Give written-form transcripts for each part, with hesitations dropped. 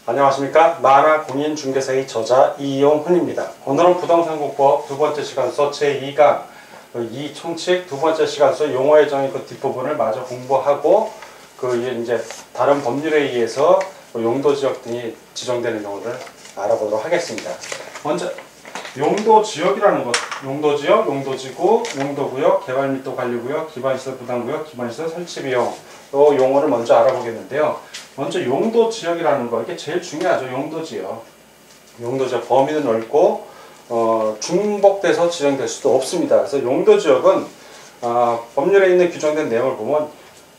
안녕하십니까. 만화공인중개사의 저자 이용훈입니다. 오늘은 부동산공법 두 번째 시간서 제2강 이총칙 두 번째 시간서 용어의 정의 그 뒷부분을 마저 공부하고 이제 다른 법률에 의해서 용도지역 등이 지정되는 경우를 알아보도록 하겠습니다. 먼저 용도지역이라는 것, 용도지역, 용도지구, 용도구역, 개발밀도 관리구역, 기반시설 부담구역, 기반시설 설치비용 이 용어를 먼저 알아보겠는데요. 먼저 용도지역이라는 거, 이게 제일 중요하죠. 용도지역. 용도지역 범위는 넓고 중복돼서 지정될 수도 없습니다. 그래서 용도지역은 법률에 있는 규정된 내용을 보면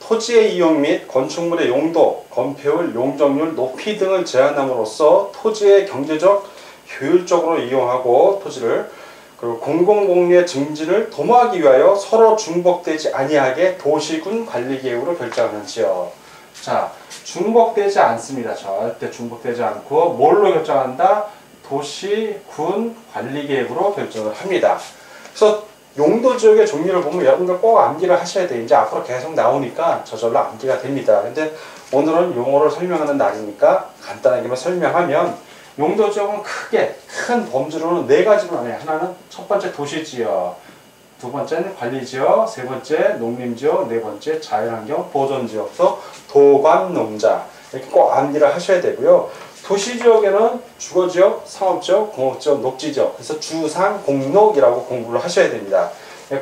토지의 이용 및 건축물의 용도, 건폐율, 용적률, 높이 등을 제한함으로써 토지의 경제적, 효율적으로 이용하고 토지를 그리고 공공복리의 증진을 도모하기 위하여 서로 중복되지 아니하게 도시군 관리계획으로 결정하는 지역. 자, 중복되지 않습니다. 절대 중복되지 않고 뭘로 결정한다? 도시군 관리계획으로 결정을 합니다. 그래서 용도지역의 종류를 보면 여러분들 꼭 암기를 하셔야 돼요. 이제 앞으로 계속 나오니까 저절로 암기가 됩니다. 근데 오늘은 용어를 설명하는 날이니까 간단하게만 설명하면 용도지역은 크게 큰 범주로는 네 가지로 나눠요. 하나는 첫 번째 도시지역, 두 번째는 관리지역, 세 번째 농림지역, 네 번째 자연환경 보존지역서 도관농자 이렇게 꼭 암기를 하셔야 되고요. 도시지역에는 주거지역, 상업지역, 공업지역, 녹지지역 그래서 주상, 공록이라고 공부를 하셔야 됩니다.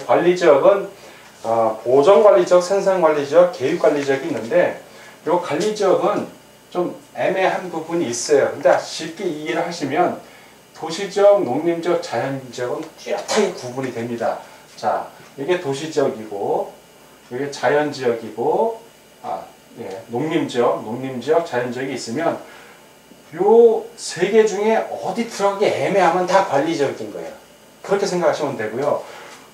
관리지역은 보전관리지역, 생산관리지역, 계획관리지역이 있는데 이 관리지역은 좀 애매한 부분이 있어요. 근데 쉽게 이해를 하시면 도시지역, 농림지역, 자연지역은 뚜렷하게 구분이 됩니다. 자, 이게 도시지역이고 이게 자연지역이고 농림지역, 자연지역이 있으면 요 세 개 중에 어디 들어가기 애매하면 다 관리지역인 거예요. 그렇게 생각하시면 되고요.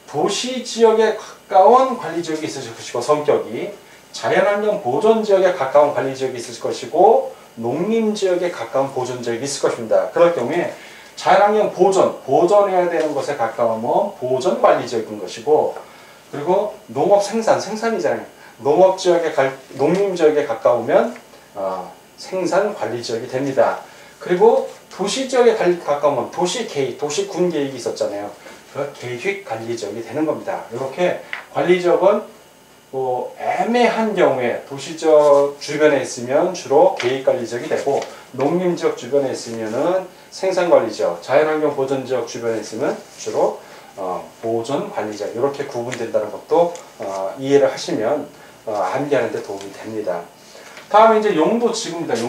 도시지역에 가까운 관리지역이 있으실 것이고 성격이 자연환경 보존지역에 가까운 관리지역이 있을 것이고 농림지역에 가까운 보존지역이 있을 것입니다. 그럴 경우에 자연환경 보존해야 되는 것에 가까우면 보존관리지역인 것이고 그리고 농업 생산이잖아요. 농림지역에 가까우면 생산관리지역이 됩니다. 그리고 도시지역에 가까우면 도시군 계획이 있었잖아요. 그 계획관리지역이 되는 겁니다. 이렇게 관리지역은 애매한 경우에 도시지역 주변에 있으면 주로 계획관리지역이 되고 농림지역 주변에 있으면은 생산관리지역, 자연환경 보존지역 주변에 있으면 주로 보존관리지역 이렇게 구분된다는 것도 이해를 하시면 암기하는 데 도움이 됩니다. 다음에 이제 용도지구입니다.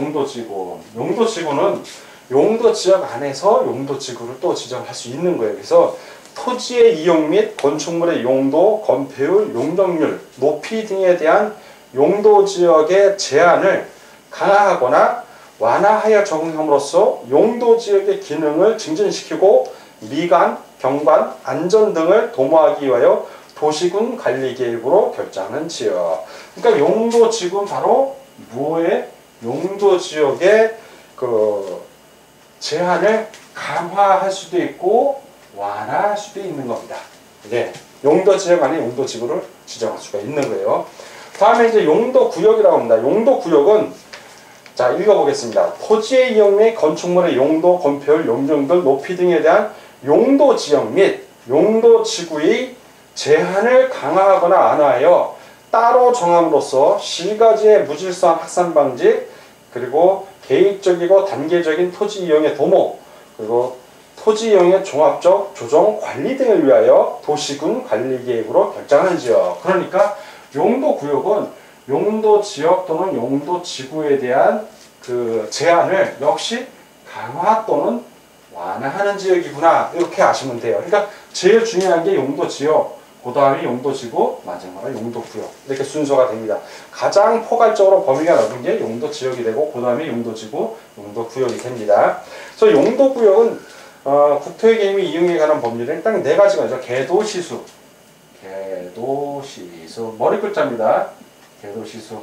용도지구는 용도지역 안에서 용도지구를 또 지정할 수 있는 거예요. 그래서 토지의 이용 및 건축물의 용도, 건폐율, 용적률, 높이 등에 대한 용도지역의 제한을 강화하거나 완화하여 적용함으로써 용도지역의 기능을 증진시키고 미관, 경관, 안전 등을 도모하기 위하여 도시군 관리계획으로 결정하는 지역. 그러니까 용도지구는 바로 뭐의 용도지역의 제한을 강화할 수도 있고 완화할 수도 있는 겁니다. 네, 용도지역 안에 용도지구를 지정할 수가 있는 거예요. 다음에 이제 용도구역이라고 합니다. 용도구역은 자 읽어보겠습니다. 토지의 이용 및 건축물의 용도, 건폐율, 용적률, 높이 등에 대한 용도지역 및 용도지구의 제한을 강화하거나 완화하여 따로 정함으로써 시가지의 무질서한 확산 방지 그리고 계획적이고 단계적인 토지 이용의 도모 그리고 토지 이용의 종합적 조정 관리 등을 위하여 도시군 관리계획으로 결정하는 지역. 그러니까 용도구역은 용도지역 또는 용도지구에 대한 제한을 역시 강화 또는 완화하는 지역이구나 이렇게 아시면 돼요. 그러니까 제일 중요한 게 용도지역, 그 다음에 용도지구, 마지막으로 용도구역 이렇게 순서가 됩니다. 가장 포괄적으로 범위가 넓은 게 용도지역이 되고 그 다음에 용도지구, 용도구역이 됩니다. 그래서 용도구역은 국토의 개임이 이용에 관한 법률은 딱 네 가지가 있죠. 개도시수, 머리글자입니다. 개도시수,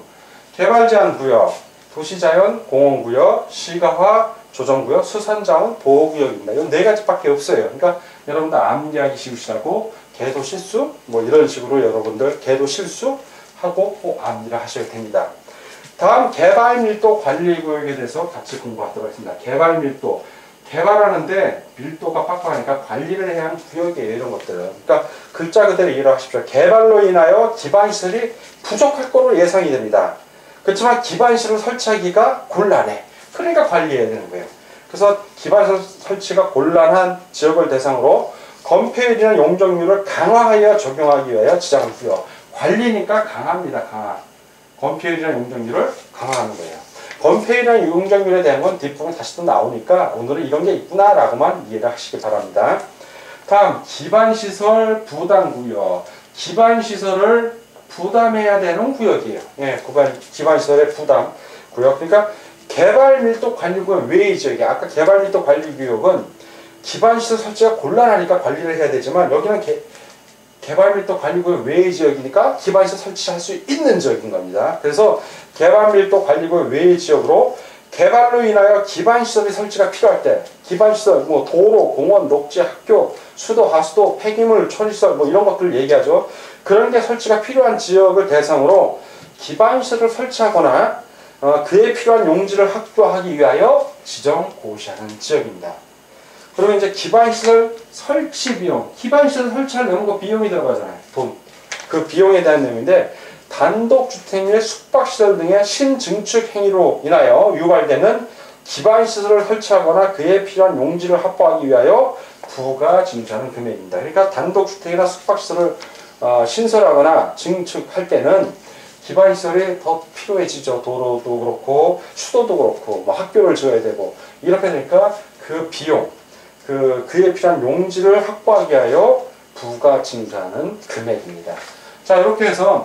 개발제한구역, 도시자연 공원구역, 시가화 조정구역, 수산자원 보호구역입니다. 이 네 가지밖에 없어요. 그러니까 여러분들 암기하기 쉬우시라고 개도실수 이런 식으로 여러분들 개도실수 하고 꼭 암기를 하셔야 됩니다. 다음 개발밀도 관리구역에 대해서 같이 공부하도록 하겠습니다. 개발밀도. 개발하는데 밀도가 빡빡하니까 관리를 해야 하는 구역이에요. 이런 것들은. 그러니까 글자 그대로 이해를 하십시오. 개발로 인하여 기반시설이 부족할 거로 예상이 됩니다. 그렇지만 기반시설을 설치하기가 곤란해. 그러니까 관리해야 되는 거예요. 그래서 기반시설 설치가 곤란한 지역을 대상으로 건폐율이나 용적률을 강화하여 적용하기 위하여 지정하고요. 관리니까 강합니다. 강화. 건폐율이나 용적률을 강화하는 거예요. 건폐율이나 용적률에 대한 건 뒷부분 다시 또 나오니까 오늘은 이런 게 있구나 라고만 이해를 하시기 바랍니다. 다음 기반시설 부담구역. 기반시설을 부담해야 되는 구역이에요. 예, 기반시설의 부담 구역. 그러니까 개발밀도 관리구역 외의 지역이 아까 개발밀도 관리구역은 기반시설 설치가 곤란하니까 관리를 해야 되지만 여기는 개발밀도 관리구역 외의 지역이니까 기반시설 설치할 수 있는 지역인 겁니다. 그래서 개발밀도 관리구역 외의 지역으로 개발로 인하여 기반시설의 설치가 필요할 때 기반시설, 뭐 도로, 공원, 녹지, 학교, 수도, 하수도, 폐기물, 처리시설 뭐 이런 것들을 얘기하죠. 그런 게 설치가 필요한 지역을 대상으로 기반시설을 설치하거나 그에 필요한 용지를 확보하기 위하여 지정 고시하는 지역입니다. 그러면 이제 기반시설 설치 비용, 기반시설 설치하려면 그 비용이 들어가잖아요. 돈. 그 비용에 대한 내용인데 단독주택 및 숙박시설 등의 신증축 행위로 인하여 유발되는 기반시설을 설치하거나 그에 필요한 용지를 확보하기 위하여 부가 징수하는 금액입니다. 그러니까 단독주택이나 숙박시설을 신설하거나 증축할 때는 기반시설이 더 필요해지죠. 도로도 그렇고 수도도 그렇고 뭐 학교를 지어야 되고 이렇게 되니까 그 비용 그에 필요한 용지를 확보하기 위하여 부가 징수하는 금액입니다. 자, 이렇게 해서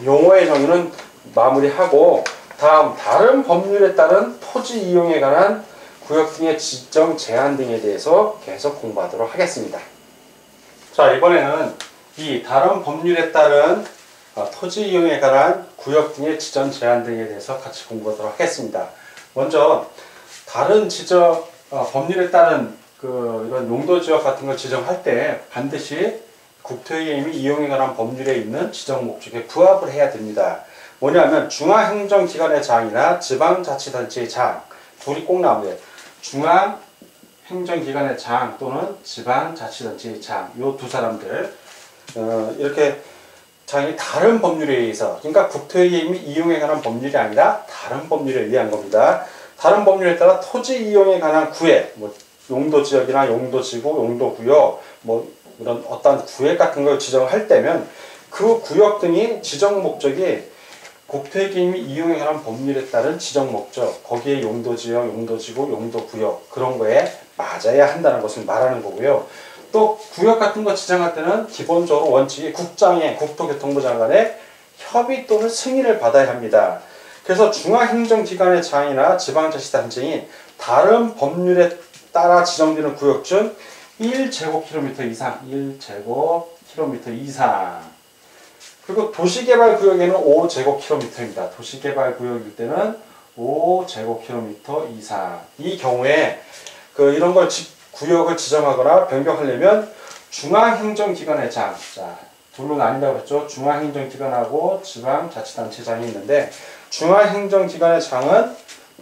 용어의 정의는 마무리하고 다음 다른 법률에 따른 토지 이용에 관한 구역 등의 지정 제한 등에 대해서 계속 공부하도록 하겠습니다. 자, 이번에는 이 다른 법률에 따른 토지 이용에 관한 구역 등의 지정 제한 등에 대해서 같이 공부하도록 하겠습니다. 먼저 다른 법률에 따른 이런 용도지역 같은 걸 지정할 때 반드시 국토의 및 이용에 관한 법률에 있는 지정 목적에 부합을 해야 됩니다. 뭐냐면 중앙행정기관의 장이나 지방자치단체의 장, 둘이 꼭 나오는데 중앙행정기관의 장 또는 지방자치단체의 장, 요 두 사람들 이렇게 장이 다른 법률에 의해서, 그러니까 국토의 및 이용에 관한 법률이 아니라 다른 법률에 의한 겁니다. 다른 법률에 따라 토지 이용에 관한 구획, 뭐 용도지역이나 용도지구, 용도구역, 뭐 이런 어떤 구획 같은 걸 지정할 때면 그 구역 등이 지정 목적이 국토의 및 이용에 관한 법률에 따른 지정 목적, 거기에 용도지역, 용도지구, 용도구역 그런 거에 맞아야 한다는 것을 말하는 거고요. 또 구역 같은 거 지정할 때는 기본적으로 원칙이 국토교통부 장관의 협의 또는 승인을 받아야 합니다. 그래서 중앙행정기관의 장이나 지방자치단체인 다른 법률에 따라 지정되는 구역 중 1제곱킬로미터 이상 그리고 도시개발구역에는 5제곱킬로미터입니다. 도시개발구역일 때는 5제곱킬로미터 이상. 이 경우에 이런 걸 구역을 지정하거나 변경하려면 중앙행정기관의 장, 자, 둘로 나뉜다고 그랬죠. 중앙행정기관하고 지방자치단체장이 있는데 중앙행정기관의 장은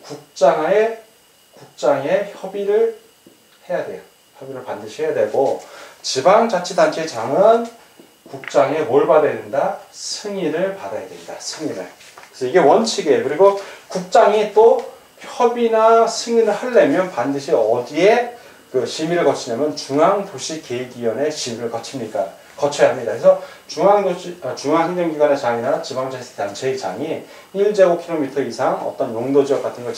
국장의 협의를 해야 돼요. 협의를 반드시 해야 되고 지방자치단체 장은 국장의 뭘 받아야 된다? 승인을 받아야 된다. 승인을. 그래서 이게 원칙이에요. 그리고 국장이 또 협의나 승인을 하려면 반드시 어디에 심의를 거치냐면 중앙도시계획위원회 심의를 거쳐야 합니다. 그래서 중앙행정기관의 장이나 지방자치단체의 장이 1제곱킬로미터 이상 어떤 용도지역 같은 걸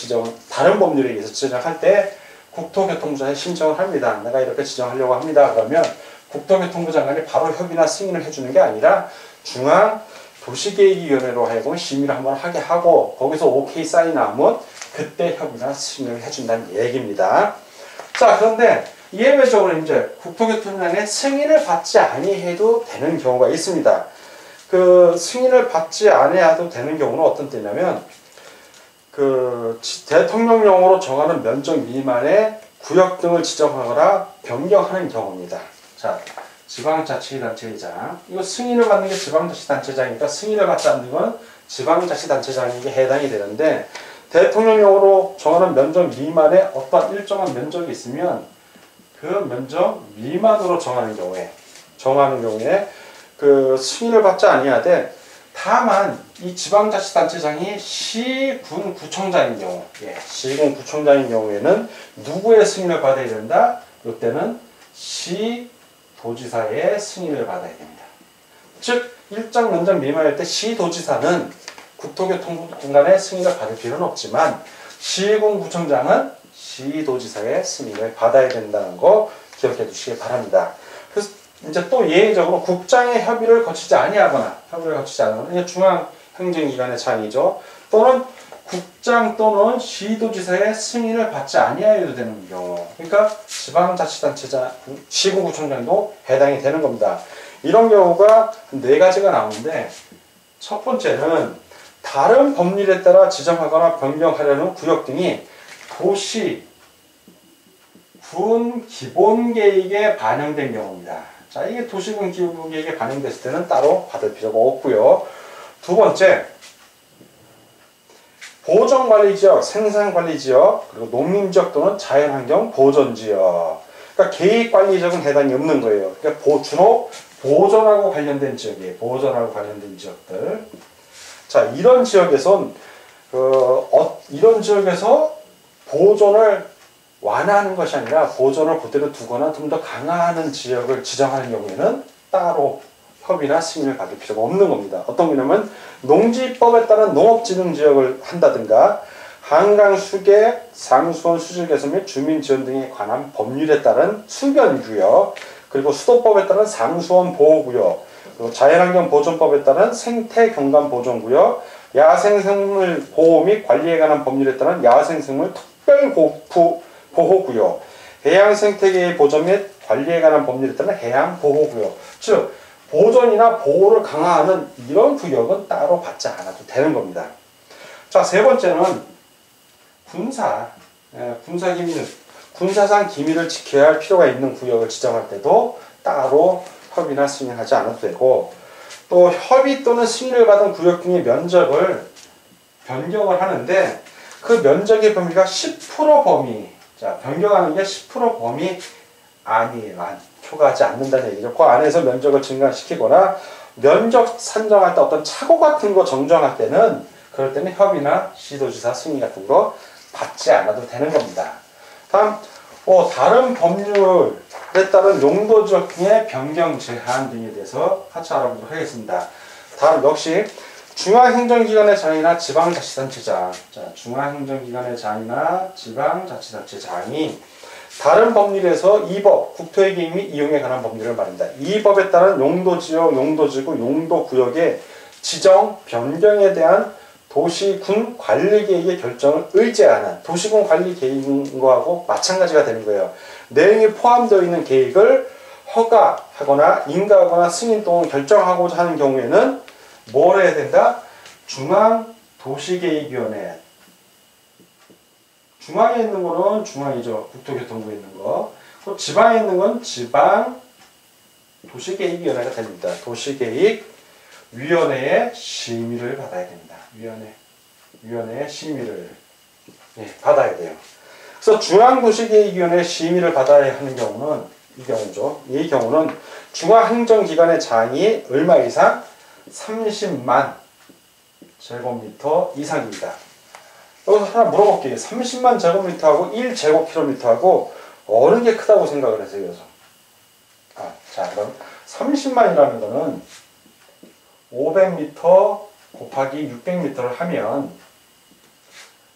다른 법률에 의해서 지정할 때 국토교통부 장관에 신청을 합니다. 내가 이렇게 지정하려고 합니다. 그러면 국토교통부 장관이 바로 협의나 승인을 해주는 게 아니라 중앙도시계획위원회로 하여금 심의를 한번 하게 하고 거기서 오케이 사인 나오면 그때 협의나 승인을 해준다는 얘기입니다. 자, 그런데 예외적으로 이제 국토교통부장의 승인을 받지 아니해도 되는 경우가 있습니다. 승인을 받지 아니해도 되는 경우는 어떤 때냐면 대통령령으로 정하는 면적 미만의 구역 등을 지정하거나 변경하는 경우입니다. 자, 지방자치단체장. 이거 승인을 받는 게 지방자치단체장이니까 승인을 받지 않는 건 지방자치단체장에게 해당이 되는데, 대통령령으로 정하는 면적 미만의 어떤 일정한 면적이 있으면 그 면적 미만으로 정하는 경우에 그 승인을 받지 아니하되, 다만 이 지방자치단체장이 시군 구청장인 경우, 시군 구청장인 경우에는 누구의 승인을 받아야 된다? 이때는 시도지사의 승인을 받아야 됩니다. 즉 일정 면적 미만일 때 시도지사는 국토교통부장관의 승인을 받을 필요는 없지만, 시군 구청장은 시도지사의 승인을 받아야 된다는 거 기억해 두시기 바랍니다. 그래서 이제 또 예외적으로 국장의 협의를 거치지 않으면 중앙행정기관의 장이죠. 또는 국장 또는 시도지사의 승인을 받지 아니하여도 되는 경우, 그러니까 지방자치단체장, 시군구청장도 해당이 되는 겁니다. 이런 경우가 4가지가 나오는데, 첫 번째는 다른 법률에 따라 지정하거나 변경하려는 구역 등이 도시, 군 기본계획에 반영된 경우입니다. 자, 이게 도시군 기본계획에 반영됐을 때는 따로 받을 필요가 없고요. 두 번째, 보존관리지역, 생산관리지역, 그리고 농림지역 또는 자연환경 보존지역. 그러니까 계획관리지역은 해당이 없는 거예요. 그러니까 주로 보존하고 관련된 지역이에요. 보존하고 관련된 지역들. 자, 이런 지역에서 보존을 완화하는 것이 아니라 보존을 그대로 두거나 좀 더 강화하는 지역을 지정하는 경우에는 따로 협의나 승인을 받을 필요가 없는 겁니다. 어떤 경우냐면 농지법에 따른 농업진흥지역을 한다든가, 한강 수계, 상수원 수질 개선 및 주민 지원 등에 관한 법률에 따른 수변구역, 그리고 수도법에 따른 상수원 보호구역, 그리고 자연환경 보존법에 따른 생태경관 보존구역, 야생생물 보호 및 관리에 관한 법률에 따른 야생생물 특별보호구역, 해양생태계의 보존 및 관리에 관한 법률에 따른 해양보호구역. 즉 보존이나 보호를 강화하는 이런 구역은 따로 받지 않아도 되는 겁니다. 자, 세 번째는 군사상 기밀을 지켜야 할 필요가 있는 구역을 지정할 때도 따로 협의나 승인하지 않아도 되고, 또 협의 또는 승인을 받은 구역 등의 면적을 변경을 하는데, 그 면적의 범위가 10% 범위, 자, 변경하는 게 10% 범위 초과하지 않는다는 얘기죠. 그 안에서 면적을 증가시키거나 면적 산정할 때 어떤 착오 같은 거 정정할 때는, 그럴 때는 협의나 시도지사 승인 같은 거 받지 않아도 되는 겁니다. 다음, 다른 법률에 따른 용도지역의 변경 제한 등에 대해서 같이 알아보도록 하겠습니다. 다음 역시 중앙행정기관의 장이나 지방자치단체장, 중앙행정기관의 장이나 지방자치단체장이 다른 법률에서 이 법, 국토의 계획 및 이용에 관한 법률을 말합니다. 이 법에 따른 용도지역, 용도지구, 용도구역의 지정, 변경에 대한 도시군 관리계획의 결정을 의제하는, 도시군 관리계획인 거하고 마찬가지가 되는 거예요. 내용이 포함되어 있는 계획을 허가하거나 인가하거나 승인 또는 결정하고자 하는 경우에는 뭘 해야 된다? 중앙도시계획위원회. 중앙에 있는 거는 중앙이죠. 국토교통부에 있는 거. 또 지방에 있는 건 지방도시계획위원회가 됩니다. 도시계획위원회의 심의를 받아야 됩니다. 위원회의 심의를 받아야 돼요. 그래서 중앙도시계획위원회 심의를 받아야 하는 경우는 이 경우죠. 이 경우는 중앙행정기관의 장이 얼마 이상? 30만 제곱미터 이상입니다. 여기서 하나 물어볼게요. 30만 제곱미터하고 1제곱킬로미터하고 어느 게 크다고 생각을 하세요? 여기서. 자, 그럼 30만이라는 거는 500m 곱하기 600m를 하면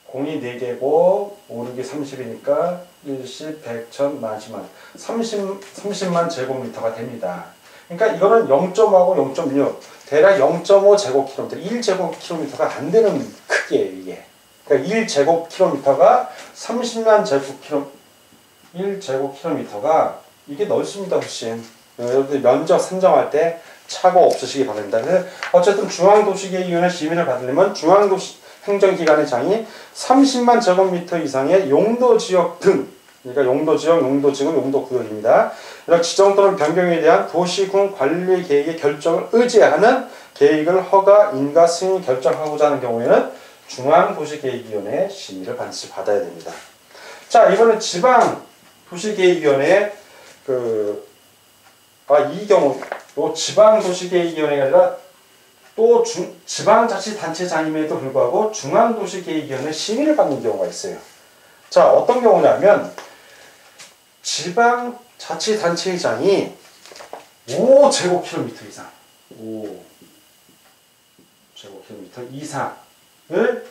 공이 4개고 5, 6이 30이니까 1, 100, 1000, 10,000, 30만 제곱미터가 됩니다. 그러니까 이거는 0.5하고 0.6, 대략 0.5 제곱킬로미터, 1제곱킬로미터가 안 되는 크기예요, 이게. 그러니까 1제곱킬로미터가 30만 제곱킬로미터, 1제곱킬로미터가 이게 넓습니다, 훨씬. 여러분들 면적 산정할 때 착오 없으시기 바랍니다. 어쨌든 중앙도시계획위원회 심의를 받으려면 중앙도시행정기관의 장이 30만 제곱미터 이상의 용도지역 등, 그러니까 용도지역, 용도지구, 용도구역입니다. 이런 지정 또는 변경에 대한 도시군 관리계획의 결정을 의제하는 계획을 허가, 인가, 승인, 결정하고자 하는 경우에는 중앙도시계획위원회의 심의를 반드시 받아야 됩니다. 자, 이번엔 지방도시계획위원회 이 경우 또 지방도시계획위원회가 아니라 또 지방자치단체장임에도 불구하고 중앙도시계획위원회 심의를 받는 경우가 있어요. 자, 어떤 경우냐면 지방자치단체장이 5제곱킬로미터 이상 5제곱킬로미터 이상을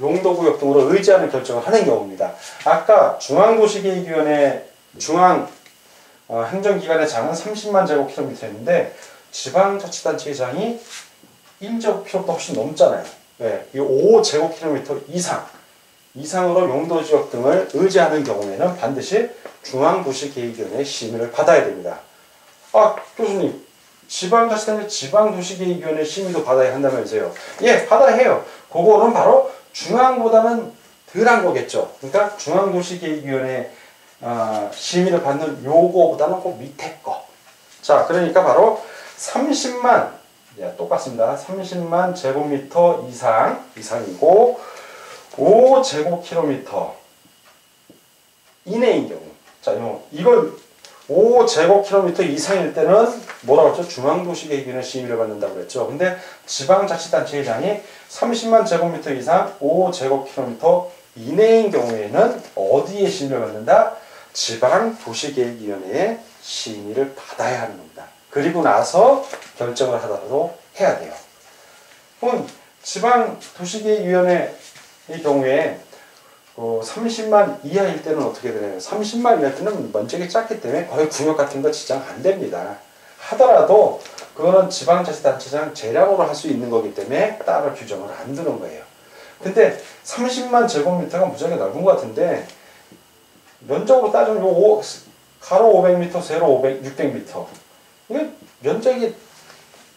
용도구역 등으로 의지하는 결정을 하는 경우입니다. 아까 중앙도시계획위원회 행정기관의 장은 30만 제곱킬로미터였는데 지방자치단체장이 1제곱킬로미터 훨씬 넘잖아요. 네, 이 5제곱킬로미터 이상으로 용도지역 등을 의지하는 경우에는 반드시 중앙도시계획위원회의 심의를 받아야 됩니다. 아, 교수님, 지방자치단체 지방도시계획위원회 심의도 받아야 한다면서요? 예, 받아야 해요. 그거는 바로 중앙보다는 덜한 거겠죠. 그러니까 중앙도시계획위원회 심의를 받는 요거보다는 그 밑에 거. 자, 그러니까 바로 30만, 똑같습니다. 30만 제곱미터 이상이고 5제곱킬로미터 이내인 경우. 자, 이걸 5제곱킬로미터 이상일 때는 뭐라고 했죠? 중앙도시계획위원회 심의를 받는다고 그랬죠. 근데 지방자치단체장이 30만 제곱미터 이상 5제곱킬로미터 이내인 경우에는 어디에 심의를 받는다? 지방도시계획위원회에 심의를 받아야 하는 겁니다. 그리고 나서 결정을 하더라도 해야 돼요. 그럼 지방도시계획위원회의 경우에 30만 이하일 때는 어떻게 되나요? 30만 이하일 때는 면적이 작기 때문에 거의 구역 같은 거 지정 안 됩니다. 하더라도 그거는 지방자치단체장 재량으로 할 수 있는 거기 때문에 따로 규정을 안 두는 거예요. 근데 30만 제곱미터가 무지하게 넓은 것 같은데 면적으로 따지면 가로 500m, 세로 600m. 이게 면적이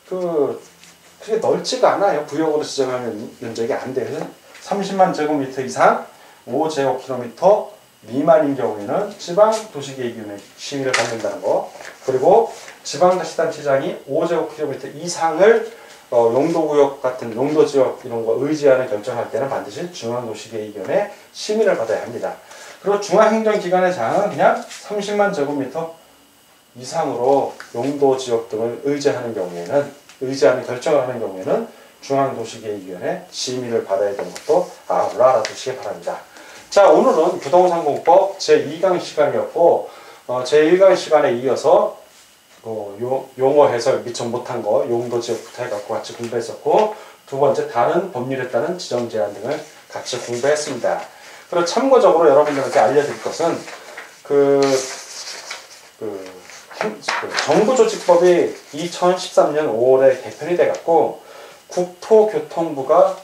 그게 넓지가 않아요. 구역으로 지정하면 면적이 안 돼요. 30만 제곱미터 이상 5제곱킬로미터 미만인 경우에는 지방도시계획위원회 심의를 받는다는 거. 그리고 지방자치단체장이 5제곱킬로미터 이상을 용도구역 같은 용도지역 이런 거 의지하는 결정할 때는 반드시 중앙도시계획위원회 심의를 받아야 합니다. 그리고 중앙행정기관의 장은 그냥 30만 제곱미터 이상으로 용도지역 등을 의지하는 결정을 하는 경우에는 중앙도시계획위원회 심의를 받아야 되는 것도 알아두시기 바랍니다. 자, 오늘은 부동산공법 제2강 시간이었고 제1강 시간에 이어서 용어 해설 미처 못한 거 용도지역부터 해갖고 같이 공부했었고, 두 번째 다른 법률에 따른 지정제한 등을 같이 공부했습니다. 그리고 참고적으로 여러분들한테 알려드릴 것은 정부조직법이 2013년 5월에 개편이 돼갖고 국토교통부가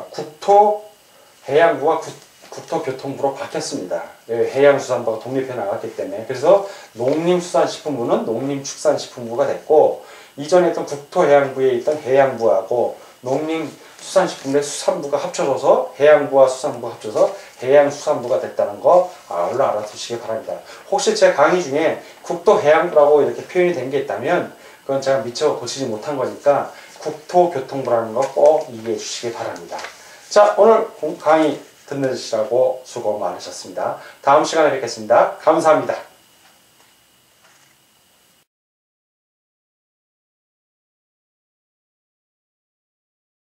국토해양부가 국토교통부로 바뀌었습니다. 해양수산부가 독립해 나갔기 때문에. 그래서 농림수산식품부는 농림축산식품부가 됐고, 이전에 있던 국토해양부에 있던 해양부하고 농림수산식품부의 수산부가 합쳐져서 해양부와 수산부가 합쳐서 해양수산부가 됐다는 거 알아두시기 바랍니다. 혹시 제 강의 중에 국토해양부라고 이렇게 표현이 된 게 있다면 그건 제가 미처 고치지 못한 거니까 국토교통부라는 거 꼭 이해해 주시기 바랍니다. 자, 오늘 강의 듣는시라고 수고 많으셨습니다. 다음 시간에 뵙겠습니다. 감사합니다.